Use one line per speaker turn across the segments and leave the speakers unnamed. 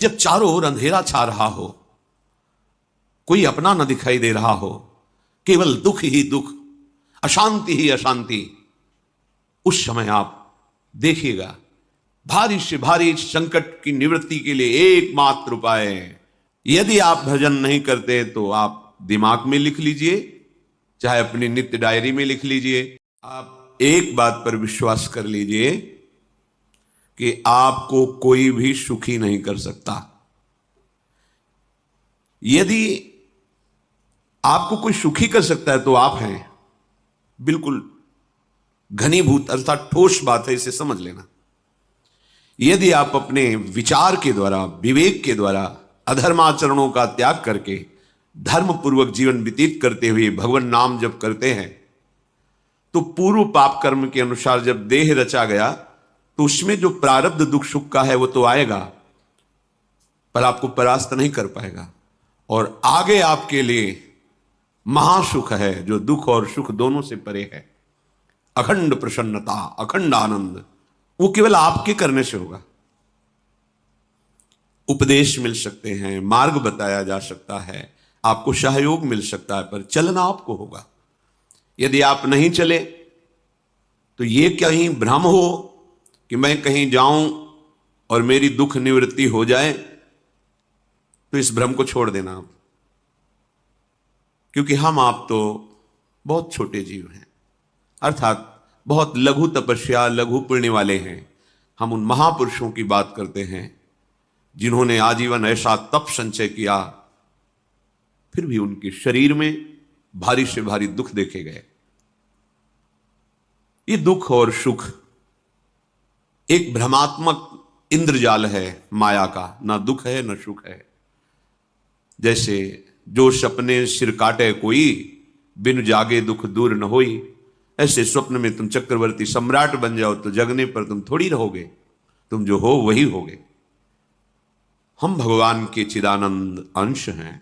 जब चारों ओर अंधेरा छा रहा हो, कोई अपना न दिखाई दे रहा हो, केवल दुख ही दुख, अशांति ही अशांति, उस समय आप देखिएगा भारी से भारी संकट की निवृत्ति के लिए एकमात्र उपाय है। यदि आप भजन नहीं करते तो आप दिमाग में लिख लीजिए, चाहे अपनी नित्य डायरी में लिख लीजिए। आप एक बात पर विश्वास कर लीजिए कि आपको कोई भी सुखी नहीं कर सकता। यदि आपको कोई सुखी कर सकता है तो आप हैं। बिल्कुल घनीभूत अर्थात ठोस बात है, इसे समझ लेना। यदि आप अपने विचार के द्वारा, विवेक के द्वारा अधर्माचरणों का त्याग करके धर्म पूर्वक जीवन व्यतीत करते हुए भगवान नाम जप करते हैं, तो पूर्व पाप कर्म के अनुसार जब देह रचा गया तो उसमें जो प्रारब्ध दुख सुख का है वो तो आएगा, पर आपको परास्त नहीं कर पाएगा। और आगे आपके लिए महासुख है जो दुख और सुख दोनों से परे है। अखंड प्रसन्नता, अखंड आनंद, वो केवल आपके करने से होगा। उपदेश मिल सकते हैं, मार्ग बताया जा सकता है, आपको सहयोग मिल सकता है, पर चलना आपको होगा। यदि आप नहीं चले तो ये कहीं भ्रम हो कि मैं कहीं जाऊं और मेरी दुख निवृत्ति हो जाए, तो इस भ्रम को छोड़ देना आप। क्योंकि हम आप तो बहुत छोटे जीव हैं, अर्थात बहुत लघु तपस्या, लघु पुण्य वाले हैं। हम उन महापुरुषों की बात करते हैं जिन्होंने आजीवन ऐसा तप संचय किया, फिर भी उनके शरीर में भारी से भारी दुख देखे गए। ये दुख और सुख एक भ्रमात्मक इंद्रजाल है माया का, ना दुख है ना सुख है। जैसे जो सपने सिर काटे कोई, बिन जागे दुख दूर न होई, ऐसे स्वप्न में तुम चक्रवर्ती सम्राट बन जाओ तो जगने पर तुम थोड़ी रहोगे, तुम जो हो वही होगे। हम भगवान के चिदानंद अंश हैं।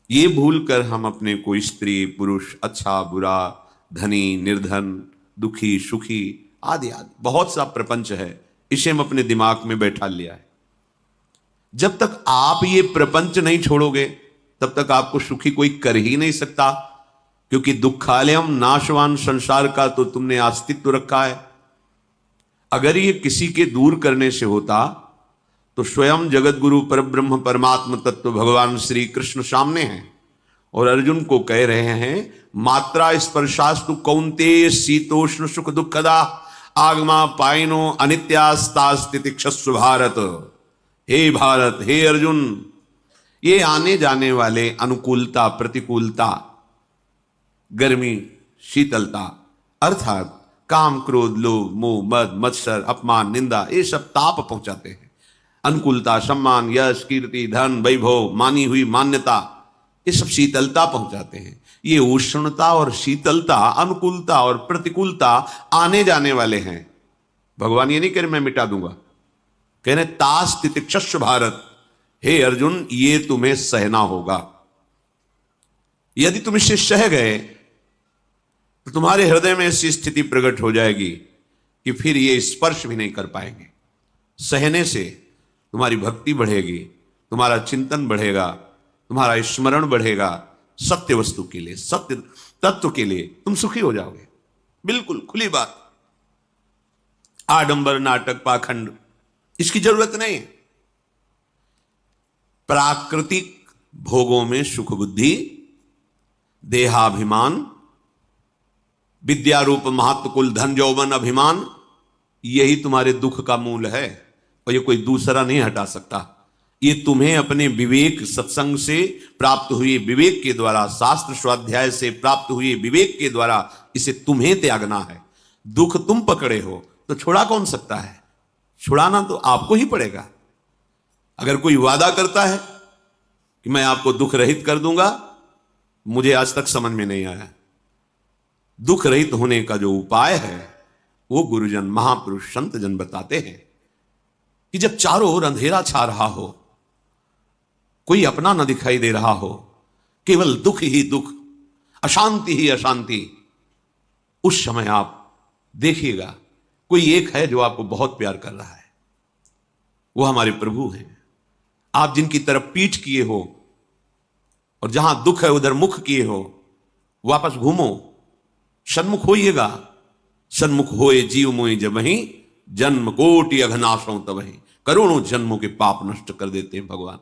ये भूलकर हम अपने को स्त्री पुरुष, अच्छा बुरा, धनी निर्धन, दुखी सुखी आदि आदि बहुत सा प्रपंच है, इसे हम अपने दिमाग में बैठा लिया है। जब तक आप ये प्रपंच नहीं छोड़ोगे तब तक आपको सुखी कोई कर ही नहीं सकता, क्योंकि दुखालयम नाशवान संसार का तो तुमने अस्तित्व रखा है। अगर ये किसी के दूर करने से होता तो स्वयं जगत गुरु परब्रह्म परमात्म तत्व भगवान श्री कृष्ण सामने हैं और अर्जुन को कह रहे हैं, मात्रा स्पर्शास्तु कौन्तेय शीतोष्ण सुख दुखदा आगमा पाइनो अनित्यास्तास्तितिक्षस्व भारत। हे भारत, हे अर्जुन, ये आने जाने वाले अनुकूलता प्रतिकूलता, गर्मी शीतलता, अर्थात काम क्रोध लोभ मोह मद मत्सर अपमान निंदा, ये सब ताप पहुंचाते हैं। अनुकूलता सम्मान यश कीर्ति धन वैभव मानी हुई मान्यता, ये सब शीतलता पहुंचाते हैं। ये उष्णता और शीतलता, अनुकूलता और प्रतिकूलता आने जाने वाले हैं। भगवान ये नहीं कह रहे मैं मिटा दूंगा, कह रहे तास तितिक्षस्व भारत। हे अर्जुन, ये तुम्हें सहना होगा। यदि तुम इसे सह गए तो तुम्हारे हृदय में ऐसी स्थिति प्रकट हो जाएगी कि फिर ये स्पर्श भी नहीं कर पाएंगे। सहने से तुम्हारी भक्ति बढ़ेगी, तुम्हारा चिंतन बढ़ेगा, तुम्हारा स्मरण बढ़ेगा, सत्य वस्तु के लिए, सत्य तत्व के लिए तुम सुखी हो जाओगे। बिल्कुल खुली बात। आडंबर नाटक पाखंड इसकी जरूरत नहीं। प्राकृतिक भोगों में सुख बुद्धि, देहाभिमान, विद्यारूप महत्व कुल धन यौवन अभिमान, यही तुम्हारे दुख का मूल है और ये कोई दूसरा नहीं हटा सकता। ये तुम्हें अपने विवेक सत्संग से प्राप्त हुए विवेक के द्वारा, शास्त्र स्वाध्याय से प्राप्त हुए विवेक के द्वारा इसे तुम्हें त्यागना है। दुख तुम पकड़े हो तो छुड़ा कौन सकता है? छुड़ाना तो आपको ही पड़ेगा। अगर कोई वादा करता है कि मैं आपको दुख रहित कर दूंगा, मुझे आज तक समझ में नहीं आया। दुख रहित होने का जो उपाय है वो गुरुजन महापुरुष संत जन बताते हैं कि जब चारों ओर अंधेरा छा रहा हो, कोई अपना न दिखाई दे रहा हो, केवल दुख ही दुख, अशांति ही अशांति, उस समय आप देखिएगा कोई एक है जो आपको बहुत प्यार कर रहा है। वो हमारे प्रभु हैं। आप जिनकी तरफ पीठ किए हो और जहां दुख है उधर मुख किए हो, वापस घूमो, सन्मुख होइएगा। सन्मुख होए जीव मोहि जबहि, जन्म कोटि अघनाशों तबहि। करोड़ों जन्मों के पाप नष्ट कर देते हैं भगवान।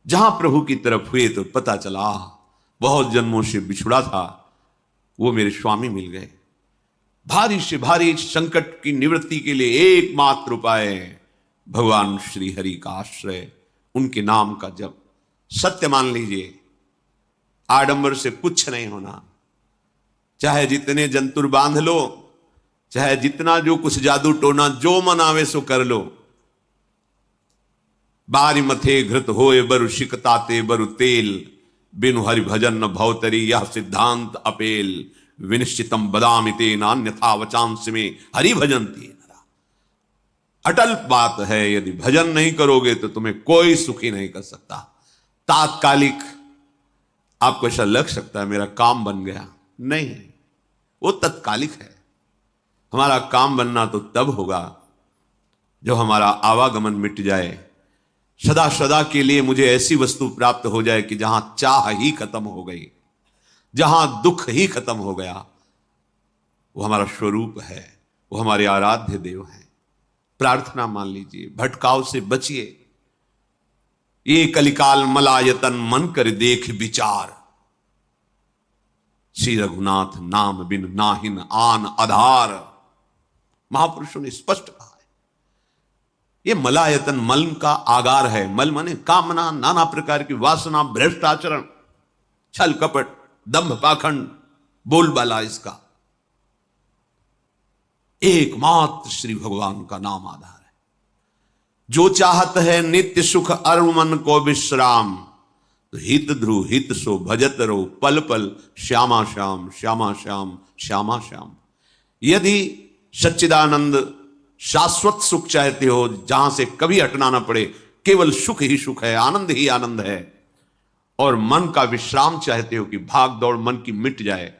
जहां प्रभु की तरफ हुए तो पता चला बहुत जन्मों से बिछुड़ा था, वो मेरे स्वामी मिल गए। भारी से भारी संकट की निवृत्ति के लिए एकमात्र उपाय भगवान श्री हरि का आश्रय, उनके नाम का जप। सत्य मान लीजिए, आडंबर से कुछ नहीं होना। चाहे जितने जंतुर बांध लो, चाहे जितना जो कुछ जादू टोना जो मन आवे सो कर लो। बारी मथे घृत होए बरु शिकताते बरु तेल, बिनु हरि भजन न भवतरी यह सिद्धांत अपेल। विनिश्चितम बदामिते नान्यथा वचांस में हरि भजंती। अटल बात है, यदि भजन नहीं करोगे तो तुम्हें कोई सुखी नहीं कर सकता। तात्कालिक आपको ऐसा लग सकता है मेरा काम बन गया, नहीं, वो तत्कालिक है। हमारा काम बनना तो तब होगा जब हमारा आवागमन मिट जाए, सदा सदा के लिए मुझे ऐसी वस्तु प्राप्त हो जाए कि जहां चाह ही खत्म हो गई, जहां दुख ही खत्म हो गया। वो हमारा स्वरूप है, वो हमारे आराध्य देव हैं। प्रार्थना मान लीजिए, भटकाव से बचिए। ये कलिकाल मलायतन मन कर देख विचार, श्री रघुनाथ नाम बिन नाहिन आन आधार। महापुरुषों ने स्पष्ट कहा है, ये मलायतन मल का आगार है। मल माने कामना, नाना प्रकार की वासना, भ्रष्ट आचरण, छल कपट, दंभ पाखंड, बोलबाला, इसका एकमात्र श्री भगवान का नाम आधार है। जो चाहत है नित्य सुख अरु मन को विश्राम, तो हित ध्रुव हित सो भजत रहो पल पल श्यामा श्याम श्यामा श्याम श्यामा श्याम। यदि सच्चिदानंद शाश्वत सुख चाहते हो, जहां से कभी हटना ना पड़े, केवल सुख ही सुख है, आनंद ही आनंद है, और मन का विश्राम चाहते हो कि भाग दौड़ मन की मिट जाए,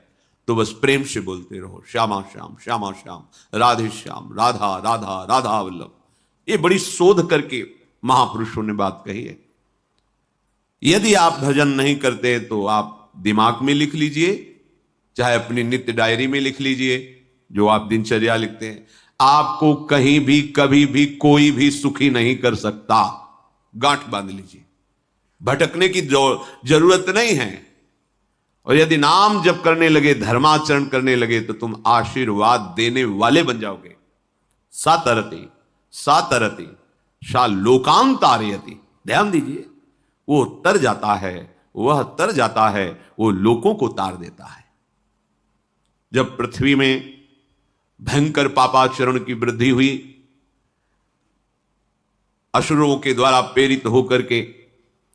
तो बस प्रेम से बोलते रहो श्यामा श्याम श्यामा श्याम, राधे श्याम, राधा राधा राधा वल्लभ। ये बड़ी शोध करके महापुरुषों ने बात कही है। यदि आप भजन नहीं करते तो आप दिमाग में लिख लीजिए, चाहे अपनी नित्य डायरी में लिख लीजिए, जो आप दिनचर्या लिखते हैं। आपको कहीं भी कभी भी कोई भी सुखी नहीं कर सकता। गांठ बांध लीजिए, भटकने की जरूरत नहीं है। और यदि नाम जप करने लगे, धर्माचरण करने लगे, तो तुम आशीर्वाद देने वाले बन जाओगे। सातरति सातरति सा लोकांतारयति। ध्यान दीजिए, वो तर जाता है, वह तर जाता है, वो लोगों को तार देता है। जब पृथ्वी में भयंकर पापाचरण की वृद्धि हुई, असुरों के द्वारा प्रेरित होकर के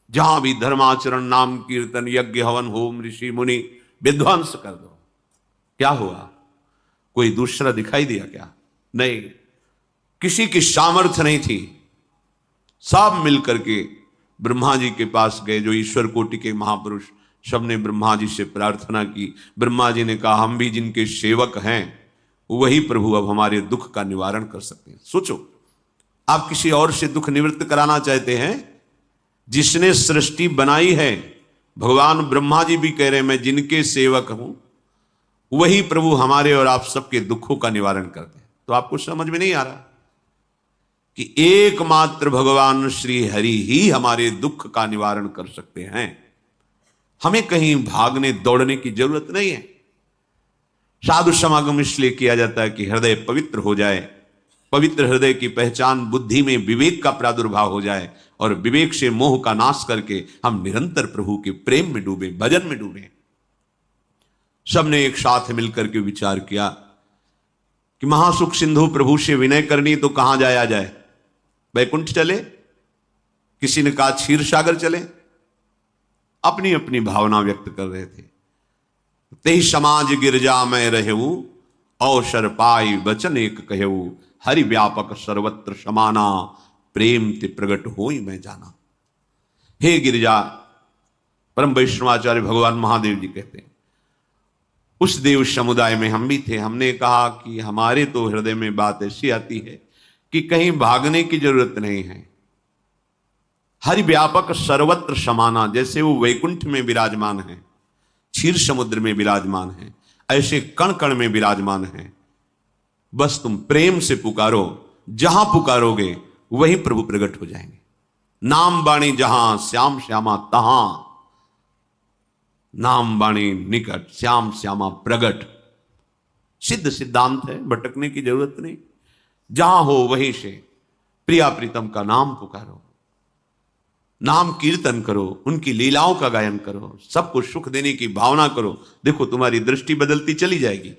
जहां भी धर्माचरण, नाम कीर्तन, यज्ञ, हवन, होम, ऋषि मुनि विध्वंस कर दो, क्या हुआ? कोई दूसरा दिखाई दिया क्या? नहीं, किसी की सामर्थ्य नहीं थी। सब मिलकर के ब्रह्मा जी के पास गए, जो ईश्वर कोटि के महापुरुष, सबने ब्रह्मा जी से प्रार्थना की। ब्रह्मा जी ने कहा, हम भी जिनके सेवक हैं, वही प्रभु अब हमारे दुख का निवारण कर सकते हैं। सोचो, आप किसी और से दुख निवृत्त कराना चाहते हैं? जिसने सृष्टि बनाई है, भगवान ब्रह्मा जी भी कह रहे हैं मैं जिनके सेवक हूं, वही प्रभु हमारे और आप सबके दुखों का निवारण करते हैं। तो आपको समझ में नहीं आ रहा कि एकमात्र भगवान श्री हरि ही हमारे दुख का निवारण कर सकते हैं। हमें कहीं भागने दौड़ने की जरूरत नहीं है। साधु समागम इसलिए किया जाता है कि हृदय पवित्र हो जाए। पवित्र हृदय की पहचान बुद्धि में विवेक का प्रादुर्भाव हो जाए, और विवेक से मोह का नाश करके हम निरंतर प्रभु के प्रेम में डूबे, भजन में डूबे। सबने एक साथ मिलकर के विचार किया कि महासुख सिंधु प्रभु से विनय करनी तो कहां जाया जाए? वैकुंठ चले, किसी ने कहा क्षीर सागर चले। अपनी अपनी भावना व्यक्त कर रहे थे। तेहि समाज गिरजा में रहेऊ, अवसर पाई वचन एक कहेऊ, हरि व्यापक सर्वत्र समाना, प्रेम ते प्रगट होई मैं जाना। हे गिरिजा, परम वैष्णवाचार्य भगवान महादेव जी कहते हैं, उस देव समुदाय में हम भी थे। हमने कहा कि हमारे तो हृदय में बात ऐसी आती है कि कहीं भागने की जरूरत नहीं है। हरि व्यापक सर्वत्र समाना, जैसे वो वैकुंठ में विराजमान है, क्षीर समुद्र में विराजमान है, ऐसे कण कण में विराजमान है। बस तुम प्रेम से पुकारो, जहां पुकारोगे वहीं प्रभु प्रकट हो जाएंगे। नाम बाणी जहां श्याम श्यामा तहां, नाम बाणी निकट श्याम श्यामा प्रगट। सिद्ध सिद्धांत है, भटकने की जरूरत नहीं। जहां हो वहीं से प्रिया प्रीतम का नाम पुकारो, नाम कीर्तन करो, उनकी लीलाओं का गायन करो, सबको सुख देने की भावना करो। देखो तुम्हारी दृष्टि बदलती चली जाएगी,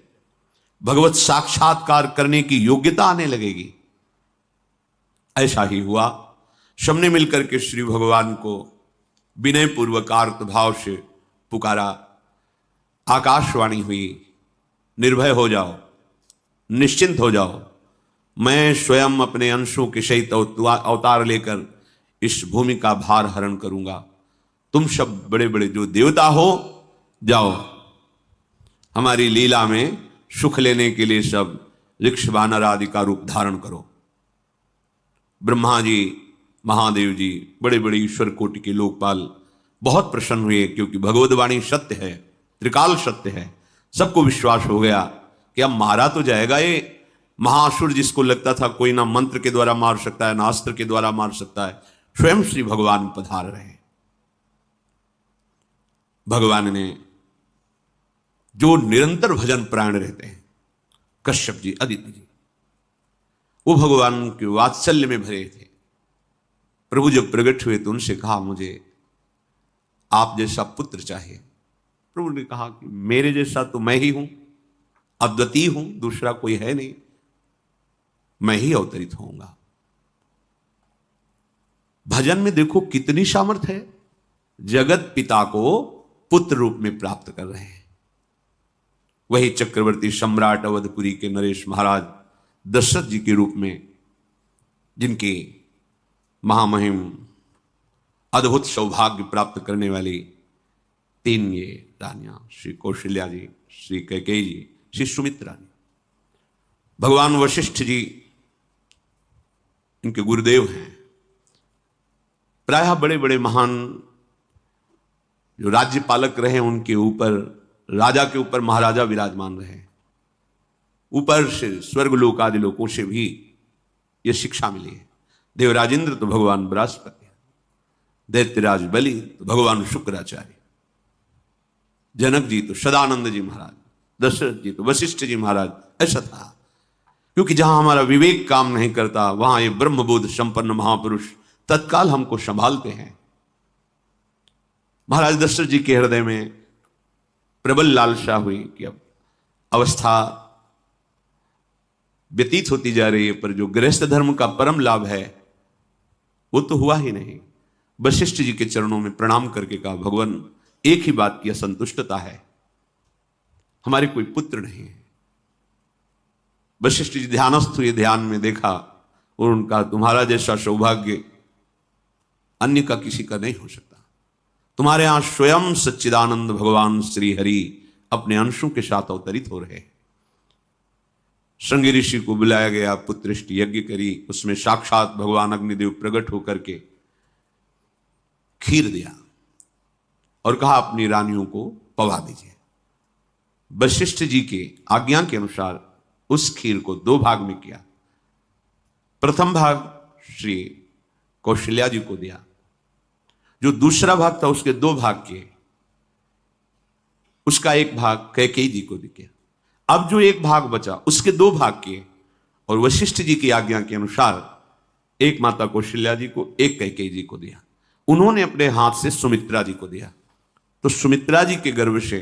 भगवत साक्षात्कार करने की योग्यता आने लगेगी। ऐसा ही हुआ। सबने मिलकर के श्री भगवान को विनय पूर्वक आर्त भाव से पुकारा। आकाशवाणी हुई, निर्भय हो जाओ, निश्चिंत हो जाओ, मैं स्वयं अपने अंशों के सहित अवतार लेकर इस भूमि का भार हरण करूंगा। तुम सब बड़े बड़े जो देवता हो, जाओ हमारी लीला में सुख लेने के लिए सब ऋक्ष वानर आदि का रूप धारण करो। ब्रह्मा जी, महादेव जी, बड़े बड़े ईश्वर कोटि के लोकपाल बहुत प्रसन्न हुए, क्योंकि भगवत वाणी सत्य है, त्रिकाल सत्य है। सबको विश्वास हो गया कि अब मारा तो जाएगा ये महासुर, जिसको लगता था कोई ना मंत्र के द्वारा मार सकता है ना अस्त्र के द्वारा मार सकता है। स्वयं श्री भगवान पधार रहे। भगवान ने जो निरंतर भजन प्राण रहते हैं, कश्यप जी, अदिति जी, वो भगवान के वात्सल्य में भरे थे। प्रभु जब प्रकट हुए तो उनसे कहा, मुझे आप जैसा पुत्र चाहिए। प्रभु ने कहा कि मेरे जैसा तो मैं ही हूं, अद्वितीय हूं, दूसरा कोई है नहीं, मैं ही अवतरित होऊंगा। भजन में देखो कितनी सामर्थ्य है। जगत पिता को पुत्र रूप में प्राप्त कर रहे हैं। वही चक्रवर्ती सम्राट अवधपुरी के नरेश महाराज दशरथ जी के रूप में, जिनकी महामहिम अद्भुत सौभाग्य प्राप्त करने वाली तीन ये रानियां, श्री कौशल्या जी, श्री कैकेयी जी, श्री सुमित्रा जी। भगवान वशिष्ठ जी इनके गुरुदेव हैं। प्रायः बड़े बड़े महान जो राज्य पालक रहे, उनके ऊपर, राजा के ऊपर महाराजा विराजमान रहे। ऊपर से स्वर्गलोक आदि लोकों से भी यह शिक्षा मिली है। देवराजेंद्र तो भगवान बृहस्पति, दैत्यराज बलि तो भगवान शुक्राचार्य, जनक जी तो सदानंद जी महाराज, दशरथ जी तो वशिष्ठ जी महाराज। ऐसा था, क्योंकि जहां हमारा विवेक काम नहीं करता, वहां ये ब्रह्मबोध संपन्न महापुरुष तत्काल हमको संभालते हैं। महाराज दशरथ जी के हृदय में प्रबल लालसा हुई कि अब अवस्था व्यतीत होती जा रही है, पर जो गृहस्थ धर्म का परम लाभ है वो तो हुआ ही नहीं। वशिष्ठ जी के चरणों में प्रणाम करके कहा, भगवान एक ही बात की असंतुष्टता है, हमारे कोई पुत्र नहीं है। वशिष्ठ जी ध्यानस्थ हुए, ध्यान में देखा और उनका, तुम्हारा जैसा सौभाग्य अन्य का किसी का नहीं हो सकता। तुम्हारे यहां स्वयं सच्चिदानंद भगवान श्री हरि अपने अंशों के साथ अवतरित हो रहे। श्रृंगी ऋषि को बुलाया गया, पुत्रिष्टि यज्ञ करी, उसमें साक्षात भगवान अग्निदेव प्रकट होकर के खीर दिया और कहा अपनी रानियों को पवा दीजिए। वशिष्ठ जी के आज्ञा के अनुसार उस खीर को दो भाग में किया। प्रथम भाग श्री कौशल्या जी को दिया, जो दूसरा भाग था उसके दो भाग किए, उसका एक भाग कैकेयी जी को दिया। अब जो एक भाग बचा उसके दो भाग किए और वशिष्ठ जी की आज्ञा के अनुसार एक माता कौशल्या जी को, एक कैकेयी जी को दिया। उन्होंने अपने हाथ से सुमित्रा जी को दिया। तो सुमित्रा जी के गर्भ से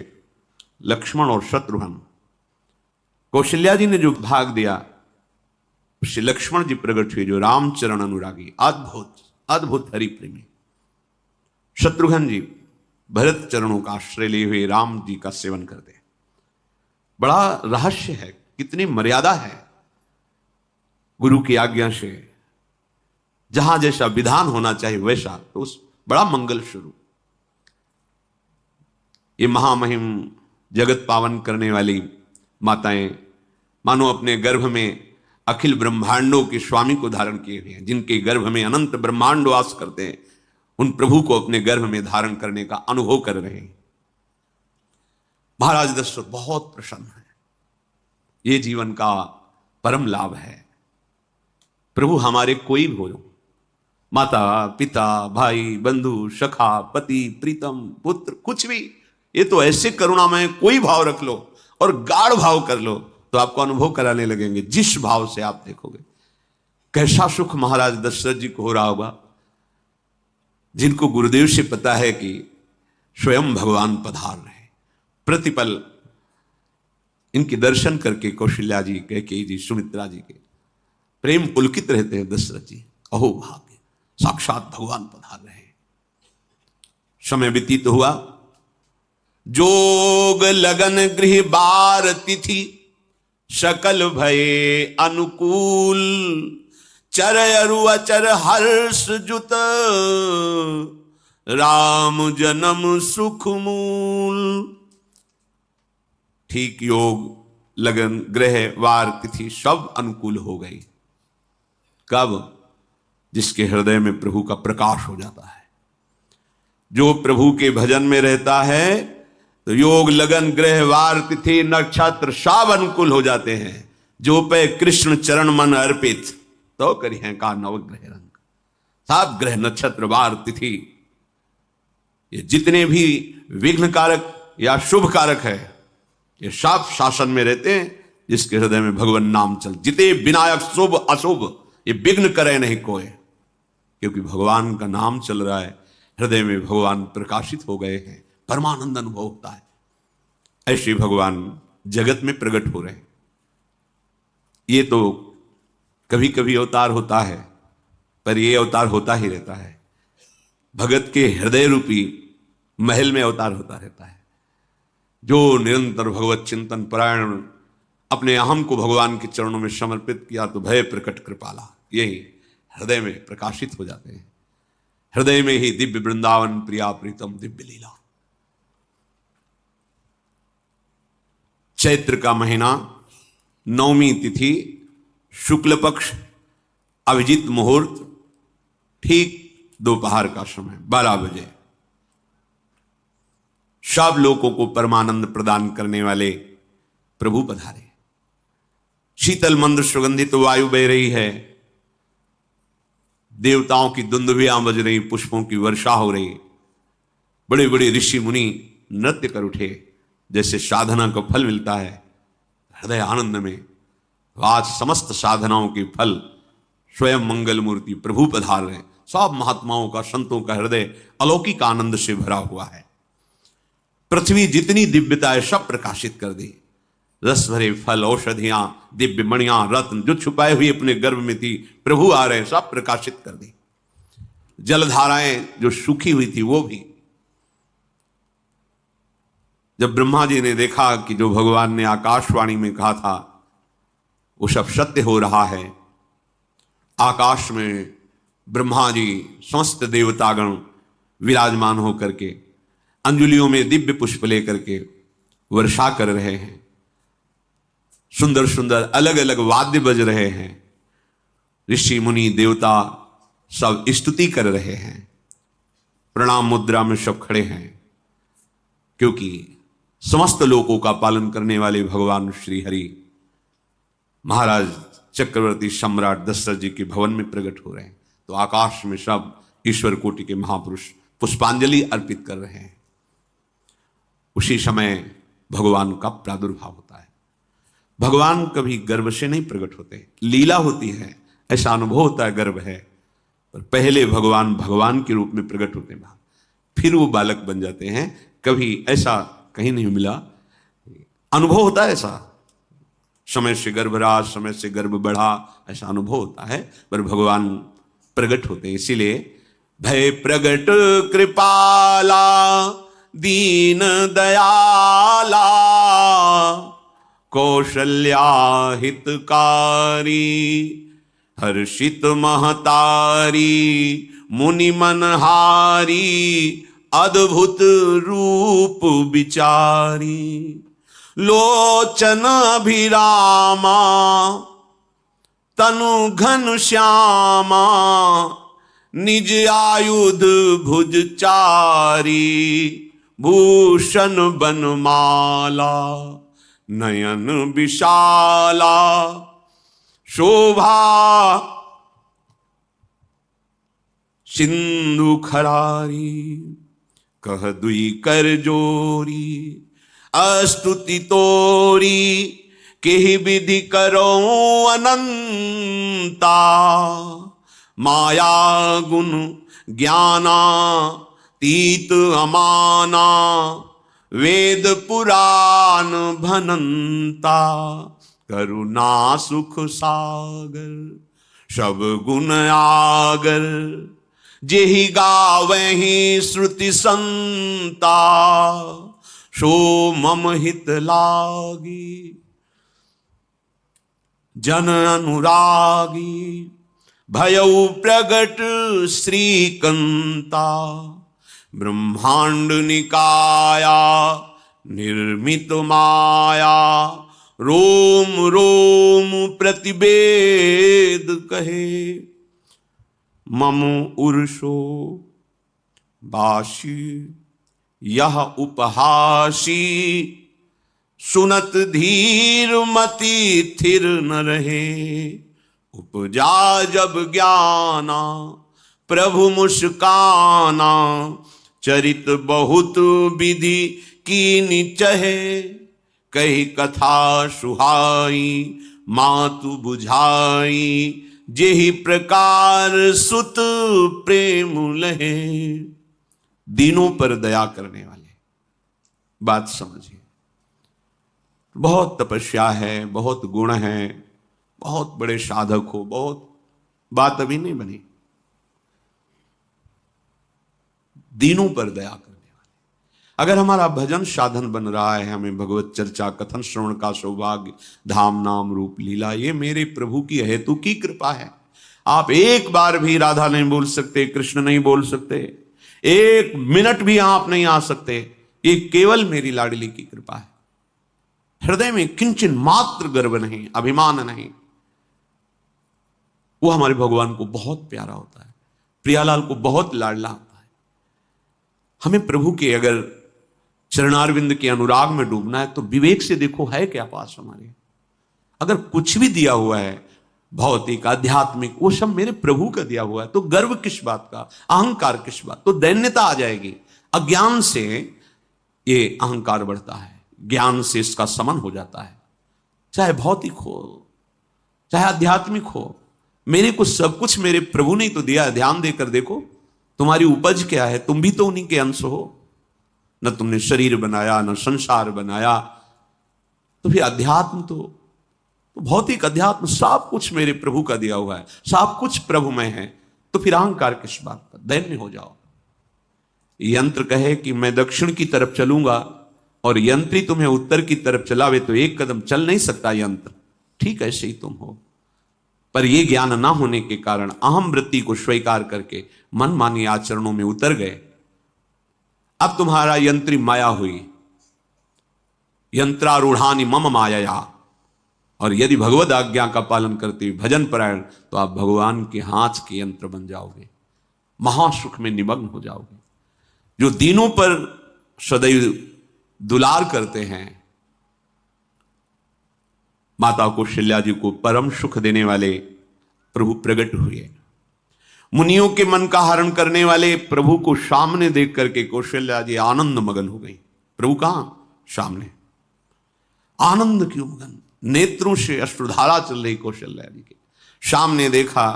लक्ष्मण और शत्रुघ्न, कौशल्या जी ने जो भाग दिया उससे लक्ष्मण जी प्रकट हुए, जो रामचरण अनुरागी, अद्भुत अद्भुत हरि प्रेमी। शत्रुघ्न जी भरत चरणों का आश्रय लिए हुए राम जी का सेवन करते हैं। बड़ा रहस्य है, कितनी मर्यादा है गुरु की आज्ञा से। जहां जैसा विधान होना चाहिए वैसा, तो उस बड़ा मंगल शुरू। ये महामहिम जगत पावन करने वाली माताएं मानो अपने गर्भ में अखिल ब्रह्मांडों के स्वामी को धारण किए हुए हैं, जिनके गर्भ में अनंत ब्रह्मांड वास करते हैं, उन प्रभु को अपने गर्भ में धारण करने का अनुभव कर रहे हैं। महाराज दशरथ बहुत प्रसन्न है। ये जीवन का परम लाभ है। प्रभु हमारे कोई भी हो, माता पिता भाई बंधु सखा पति प्रीतम पुत्र कुछ भी, ये तो ऐसे करुणामय कोई भाव रख लो और गाढ़ भाव कर लो तो आपको अनुभव कराने लगेंगे। जिस भाव से आप देखोगे कैसा सुख महाराज दशरथ जी को हो रहा होगा, जिनको गुरुदेव से पता है कि स्वयं भगवान पधार रहे। प्रतिपल इनके दर्शन करके कौशल्या जी, कैकेयी जी, सुमित्रा जी के प्रेम पुलकित रहते हैं। दशरथ जी अहो भाग्य, साक्षात भगवान पधार रहे हैं। समय व्यतीत हुआ, जोग लगन गृह बार तिथि सकल भये अनुकूल, चर अरु अचर हर्ष जुत राम जन्म सुख मूल। ठीक योग लगन ग्रह वार तिथि सब अनुकूल हो गई। कब? जिसके हृदय में प्रभु का प्रकाश हो जाता है। जो प्रभु के भजन में रहता है तो योग लगन ग्रह वार तिथि नक्षत्र सब अनुकूल हो जाते हैं। जो पे कृष्ण चरण मन अर्पित तो करी है का नवग्रह रंग। सब ग्रह नक्षत्र वार तिथि ये जितने भी विघ्न कारक या शुभ कारक है ये सब शासन में रहते हैं। जिसके हृदय में भगवान नाम चल, जिते विनायक शुभ अशुभ ये विघ्न करे नहीं कोई, क्योंकि भगवान का नाम चल रहा है, हृदय में भगवान प्रकाशित हो गए हैं, परमानंद अनुभव होता है। ऐसे भगवान जगत में प्रकट हो रहे हैं। ये तो कभी कभी अवतार होता है, पर ये अवतार होता ही रहता है। भगत के हृदय रूपी महल में अवतार होता रहता है। जो निरंतर भगवत चिंतन परायण अपने अहम को भगवान के चरणों में समर्पित किया तो भय प्रकट कृपाला यही हृदय में प्रकाशित हो जाते हैं। हृदय में ही दिव्य वृंदावन प्रिया प्रीतम दिव्य लीला। चैत्र का महीना, नवमी तिथि, शुक्ल पक्ष, अभिजीत मुहूर्त, ठीक दोपहर का समय 12 बजे। सब लोगों को परमानंद प्रदान करने वाले प्रभु पधारे। शीतल मंद सुगंधित वायु बह रही है, देवताओं की दुंदुभियां बज रही, पुष्पों की वर्षा हो रही। बड़े बड़े ऋषि मुनि नृत्य कर उठे, जैसे साधना का फल मिलता है हृदय आनंद में। आज समस्त साधनाओं के फल स्वयं मंगल मूर्ति प्रभु पधार रहे। सब महात्माओं का, संतों का हृदय अलौकिक आनंद से भरा हुआ है। पृथ्वी जितनी दिव्यता है सब प्रकाशित कर दी। रस भरे फल, औषधियां, दिव्य मणियां, रत्न जो छुपाए हुए अपने गर्भ में थी, प्रभु आ रहे, सब प्रकाशित कर दी। जलधाराएं जो सूखी हुई थी वो भी। जब ब्रह्मा जी ने देखा कि जो भगवान ने आकाशवाणी में कहा था वो सब सत्य हो रहा है, आकाश में ब्रह्मा जी समस्त देवतागण विराजमान होकर के अंजलियों में दिव्य पुष्प लेकर के वर्षा कर रहे हैं। सुंदर सुंदर अलग अलग वाद्य बज रहे हैं। ऋषि मुनि देवता सब स्तुति कर रहे हैं। प्रणाम मुद्रा में सब खड़े हैं, क्योंकि समस्त लोकों का पालन करने वाले भगवान श्री हरि महाराज चक्रवर्ती सम्राट दशरथ जी के भवन में प्रकट हो रहे हैं। तो आकाश में सब ईश्वर कोटि के महापुरुष पुष्पांजलि अर्पित कर रहे हैं। उसी समय भगवान का प्रादुर्भाव होता है। भगवान कभी गर्भ से नहीं प्रकट होते, लीला होती है, ऐसा अनुभव होता है गर्भ है, पर पहले भगवान भगवान के रूप में प्रकट होते हैं, फिर वो बालक बन जाते हैं। कभी ऐसा कहीं नहीं मिला, अनुभव होता है ऐसा। समय से गर्भराज, समय से गर्भ बढ़ा, ऐसा अनुभव होता है, पर भगवान प्रकट होते हैं। इसीलिए भय प्रगट कृपाला दीन दयाला कौशल्या हितकारी हर्षित महतारी मुनि मनहारी अद्भुत रूप विचारी लोचन अभिरामा तनु घन श्यामा निज आयुध भुज चारी भूषण बनमाला नयन विशाला शोभा सिंधु खरारी कह दुई कर जोरी अस्तुति तोरी केहि विधि करो अनंता माया गुण ज्ञाना तीत अमाना वेद पुराण भनंता करुणा सुख सागर सब गुण आगर जेहि गावहि श्रुति संता सो मम हित लागी जन अनुरागी भयउ प्रगट श्रीकंता ब्रह्मांड निकाया निर्मित माया रोम रोम प्रतिवेद कहे मम उर्षो बाशी यह उपहासी सुनत धीर मति थिर न रहे उपजा जब ज्ञाना प्रभु मुस्काना चरित बहुत विधि कीनि चहे कही कथा सुहाई मातु बुझाई जेहि प्रकार सुत प्रेम लहे। दीनों पर दया करने वाले, बात समझिए। बहुत तपस्या है, बहुत गुण है, बहुत बड़े साधक हो, बहुत बात अभी नहीं बनी। दीनों पर दया करने वाले। अगर हमारा भजन साधन बन रहा है, हमें भगवत चर्चा कथन श्रवण का सौभाग्य, धाम नाम रूप लीला, ये मेरे प्रभु की हेतु की कृपा है। आप एक बार भी राधा नहीं बोल सकते, कृष्ण नहीं बोल सकते, एक मिनट भी आप नहीं आ सकते, ये केवल मेरी लाडली की कृपा है। हृदय में किंचन मात्र गर्व नहीं, अभिमान नहीं। वो हमारे भगवान को बहुत प्यारा होता है, प्रियालाल को बहुत लाडला होता है। हमें प्रभु के अगर चरणारविंद के अनुराग में डूबना है तो विवेक से देखो है क्या पास हमारे। अगर कुछ भी दिया हुआ है भौतिक आध्यात्मिक, वो सब मेरे प्रभु का दिया हुआ है, तो गर्व किस बात का, अहंकार किस बात, तो दैन्यता आ जाएगी। अज्ञान से ये अहंकार बढ़ता है, ज्ञान से इसका समन हो जाता है। चाहे भौतिक हो चाहे आध्यात्मिक हो, मेरे को सब कुछ मेरे प्रभु ने तो दिया है। ध्यान देकर देखो तुम्हारी उपज क्या है, तुम भी तो उन्हीं के अंश हो। न तुमने शरीर बनाया, न संसार बनाया, तो फिर अध्यात्म तो भौतिक अध्यात्म सब कुछ मेरे प्रभु का दिया हुआ है, सब कुछ प्रभु में है, तो फिर अहंकार किस बात का, दैन्य हो जाओ। यंत्र कहे कि मैं दक्षिण की तरफ चलूंगा और यंत्री तुम्हें उत्तर की तरफ चलावे तो एक कदम चल नहीं सकता यंत्र। ठीक ऐसे ही तुम हो, पर यह ज्ञान ना होने के कारण अहम वृत्ति को स्वीकार करके मनमानी आचरणों में उतर गए। अब तुम्हारा यंत्री माया हुई, यंत्रारूढ़ानि मम माया। और यदि भगवद आज्ञा का पालन करते हुए भजन परायण, तो आप भगवान के हाथ के यंत्र बन जाओगे, महासुख में निमग्न हो जाओगे। जो दीनों पर सदैव दुलार करते हैं, माता कौशल्या जी को परम सुख देने वाले प्रभु प्रकट हुए। मुनियों के मन का हरण करने वाले प्रभु को सामने देख करके कौशल्या जी आनंद मगन हो गई। प्रभु कहां? सामने। आनंद क्यों मगन? नेत्रों से अश्रुधारा चल रही कौशल्या जी के सामने देखा,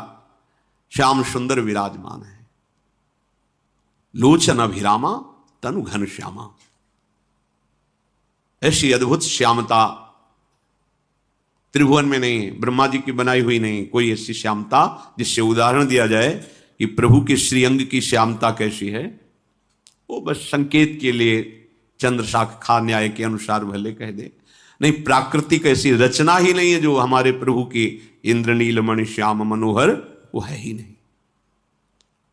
श्याम सुंदर विराजमान है, लोचन अभिरामा तनु घन श्यामा। ऐसी अद्भुत श्यामता त्रिभुवन में नहीं है, ब्रह्मा जी की बनाई हुई नहीं कोई ऐसी श्यामता जिससे उदाहरण दिया जाए कि प्रभु के श्रीअंग की श्यामता कैसी है। वो बस संकेत के लिए चंद्र शाखा न्याय के अनुसार भले कह दे, नहीं प्राकृतिक ऐसी रचना ही नहीं है जो हमारे प्रभु की इंद्रनील मणि श्याम मनोहर, वो है ही नहीं।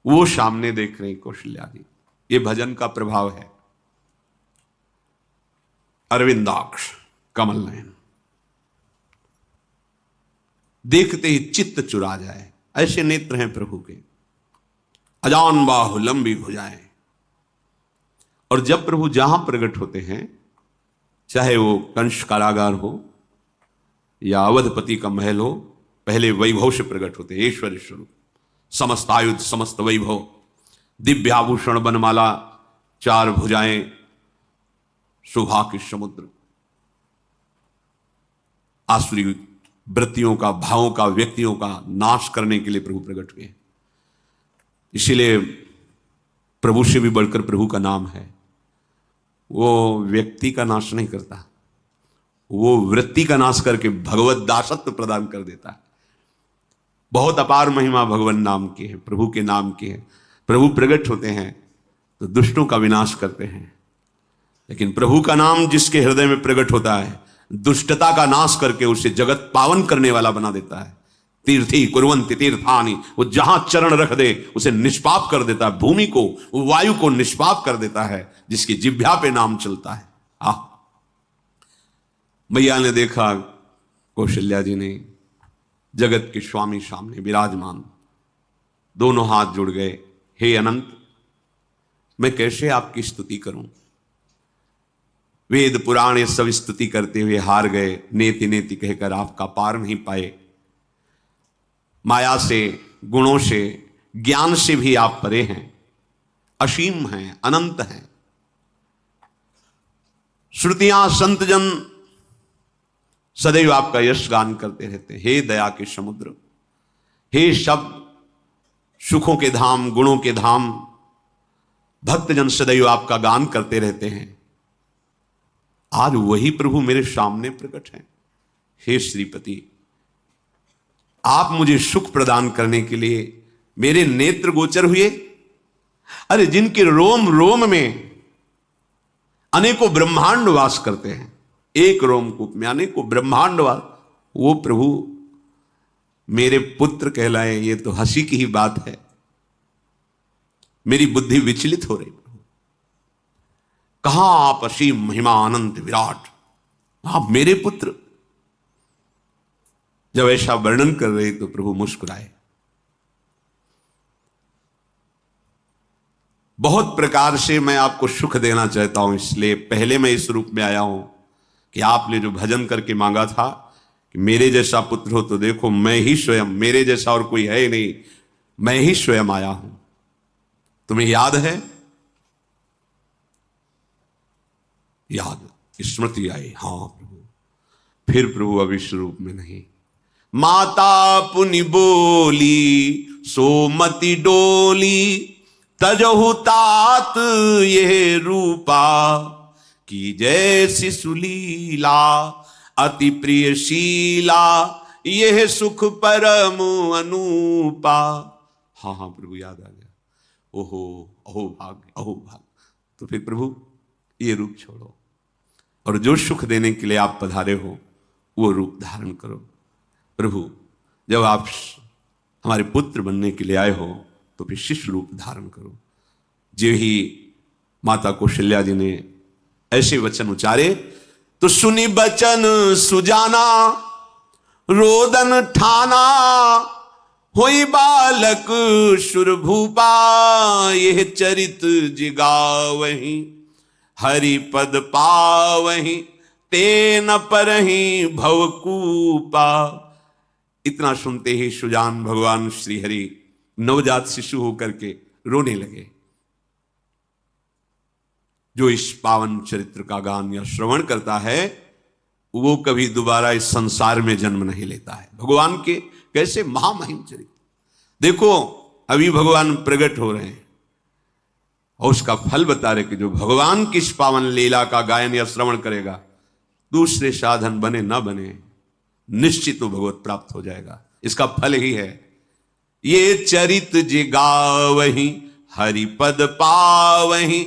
वो सामने देख रहे कौशल्या जी। ये भजन का प्रभाव है। अरविंदाक्ष, कमल नयन, देखते ही चित्त चुरा जाए, ऐसे नेत्र हैं प्रभु के, अजान बाहु लंबी भुजाएं। और जब प्रभु जहां प्रकट होते हैं, चाहे वो कंस कारागार हो या अवधपति का महल हो, पहले वैभव से प्रकट होते हैं, ऐश्वर्य स्वरूप, समस्त आयुध समस्त वैभव, दिव्य आभूषण बनमाला, चार भुजाएं, शोभा के समुद्र, आसुरी वृत्तियों का, भावों का, व्यक्तियों का नाश करने के लिए प्रभु प्रकट हुए। इसीलिए प्रभु से भी बढ़कर प्रभु का नाम है। वो व्यक्ति का नाश नहीं करता, वो वृत्ति का नाश करके भगवत दासत्व प्रदान कर देता है। बहुत अपार महिमा भगवान नाम की है, प्रभु के नाम की है। प्रभु प्रकट होते हैं तो दुष्टों का विनाश करते हैं, लेकिन प्रभु का नाम जिसके हृदय में प्रकट होता है, दुष्टता का नाश करके उसे जगत पावन करने वाला बना देता है। तीर्थी कुर्वन्ति तीर्थानि, वो जहां चरण रख दे उसे निष्पाप कर देता है, भूमि को, वायु को निष्पाप कर देता है, जिसकी जिह्वा पे नाम चलता है। मैया ने देखा, कौशल्या जी ने, जगत के स्वामी सामने विराजमान, दोनों हाथ जुड़ गए, हे अनंत, मैं कैसे आपकी स्तुति करूं? वेद पुराण ये सब स्तुति करते हुए हार गए, नेति नेति कहकर आपका पार नहीं पाए। माया से, गुणों से, ज्ञान से भी आप परे हैं, असीम हैं, अनंत हैं। श्रुतियां संतजन सदैव आपका यश गान करते रहते हैं। हे दया के समुद्र, हे शब्द सुखों के धाम, गुणों के धाम, भक्तजन सदैव आपका गान करते रहते हैं। आज वही प्रभु मेरे सामने प्रकट हैं। हे श्रीपति, आप मुझे सुख प्रदान करने के लिए मेरे नेत्र गोचर हुए। अरे जिनके रोम रोम में अनेकों ब्रह्मांड वास करते हैं, एक रोमकूप में अनेकों ब्रह्मांड वास, वो प्रभु मेरे पुत्र कहलाए, ये तो हंसी की ही बात है। मेरी बुद्धि विचलित हो रही। प्रभु कहां आप असीम महिमा अनंत विराट, आप मेरे पुत्र। जब ऐसा वर्णन कर रहे तो प्रभु मुस्कुराए। बहुत प्रकार से मैं आपको सुख देना चाहता हूं, इसलिए पहले मैं इस रूप में आया हूं कि आपने जो भजन करके मांगा था कि मेरे जैसा पुत्र हो, तो देखो मैं ही स्वयं, मेरे जैसा और कोई है ही नहीं, मैं ही स्वयं आया हूं। तुम्हें याद है? याद, स्मृति आई। हाँ प्रभु। फिर प्रभु अब इस रूप में नहीं। माता पुनि बोली सोमति डोली, तजहु तात ये रूपा, की जैसी सुलीला अति प्रियशीला, यह सुख परम अनूपा। हाँ हाँ प्रभु, याद आ गया। ओहो, अहो भाग्य, अहो भाग्य। तो फिर प्रभु ये रूप छोड़ो और जो सुख देने के लिए आप पधारे हो वो रूप धारण करो। प्रभु जब आप हमारे पुत्र बनने के लिए आए हो तो फिर शिष्य रूप धारण करो। जो ही माता कौशल्या जी ने ऐसे वचन उचारे तो सुनी बचन सुजाना, रोदन ठाना, होई बालक सुरभूपा, यह चरित जिगावहि, हरि पद पावहि, तेन परहि भवकूपा। इतना सुनते ही सुजान भगवान श्री हरि नवजात शिशु होकर के रोने लगे। जो इस पावन चरित्र का गान या श्रवण करता है वो कभी दोबारा इस संसार में जन्म नहीं लेता है। भगवान के कैसे महामहिम चरित्र देखो, अभी भगवान प्रकट हो रहे हैं और उसका फल बता रहे कि जो भगवान की इस पावन लीला का गायन या श्रवण करेगा, दूसरे साधन बने ना बने, निश्चित तो भगवत प्राप्त हो जाएगा। इसका फल ही है ये चरित जिगावहि, हरिपद पावहि,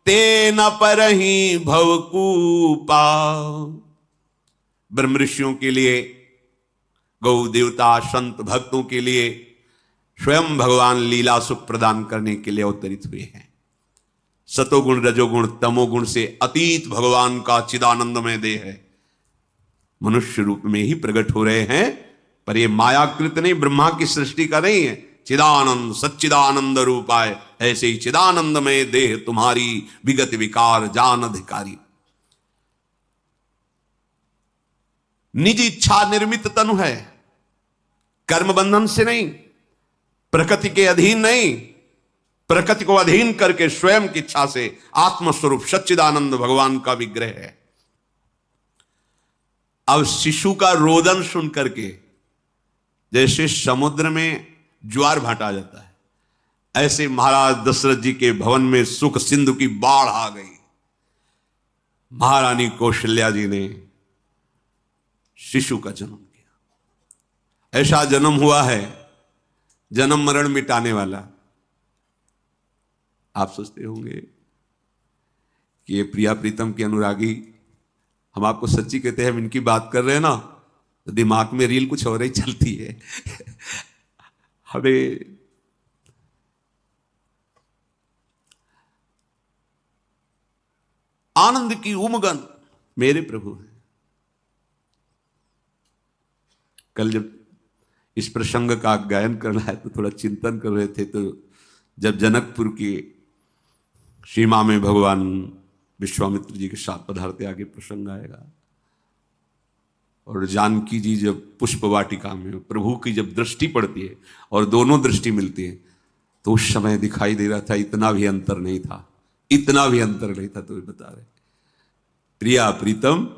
तेन परहि भवकूपा। ब्रह्म ऋषियों के लिए, गौ देवता, संत भक्तों के लिए स्वयं भगवान लीला सुख प्रदान करने के लिए अवतरित हुए हैं। सतोगुण रजोगुण तमोगुण से अतीत भगवान का चिदानंदमय देह है, मनुष्य रूप में ही प्रकट हो रहे हैं पर ये मायाकृत नहीं, ब्रह्मा की सृष्टि का नहीं है। चिदानंद सच्चिदानंद रूपाय, ऐसे ही चिदानंद में देह तुम्हारी, विगत विकार जान अधिकारी। निज इच्छा निर्मित तनु है, कर्म बंधन से नहीं, प्रकृति के अधीन नहीं, प्रकृति को अधीन करके स्वयं की इच्छा से आत्मस्वरूप सच्चिदानंद भगवान का विग्रह है। अब शिशु का रोदन सुन करके जैसे समुद्र में ज्वार भाटा जाता है, ऐसे महाराज दशरथ जी के भवन में सुख सिंधु की बाढ़ आ गई। महारानी कौशल्या जी ने शिशु का जन्म किया। ऐसा जन्म हुआ है जन्म मरण मिटाने वाला। आप सोचते होंगे कि ये प्रिया प्रीतम के अनुरागी, हम आपको सच्ची कहते हैं, हम इनकी बात कर रहे हैं ना तो दिमाग में रील कुछ और ही चलती है। हमें आनंद की उमगन मेरे प्रभु हैं। कल जब इस प्रसंग का गायन करना है तो थोड़ा चिंतन कर रहे थे, तो जब जनकपुर की सीमा में भगवान विश्वामित्र जी के साथ पधारते, आगे प्रसंग आएगा, और जानकी जी जब पुष्प वाटिका में प्रभु की जब दृष्टि पड़ती है और दोनों दृष्टि मिलती है, तो उस समय दिखाई दे रहा था इतना भी अंतर नहीं था, इतना भी अंतर नहीं था। तो बता रहे प्रिया प्रीतम,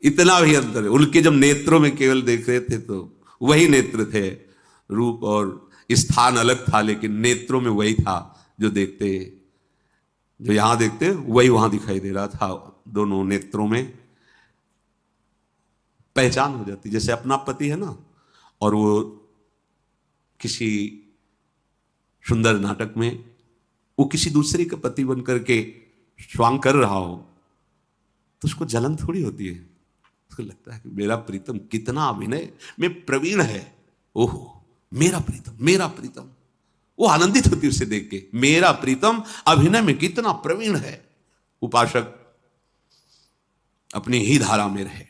इतना भी अंतर है। उनके जब नेत्रों में केवल देख रहे थे तो वही नेत्र थे, रूप और स्थान अलग था, लेकिन नेत्रों में वही था जो देखते, जो यहां देखते वही वहां दिखाई दे रहा था। दोनों नेत्रों में पहचान हो जाती, जैसे अपना पति है ना, और वो किसी सुंदर नाटक में वो किसी दूसरे का पति बन करके स्वांग कर रहा हो तो उसको जलन थोड़ी होती है, उसको लगता है कि मेरा प्रीतम कितना अभिनय में प्रवीण है, ओहो मेरा प्रीतम, मेरा प्रीतम। वो आनंदित होती उसे देख के, मेरा प्रीतम अभिनय में कितना प्रवीण है। उपासक अपनी ही धारा में रहे।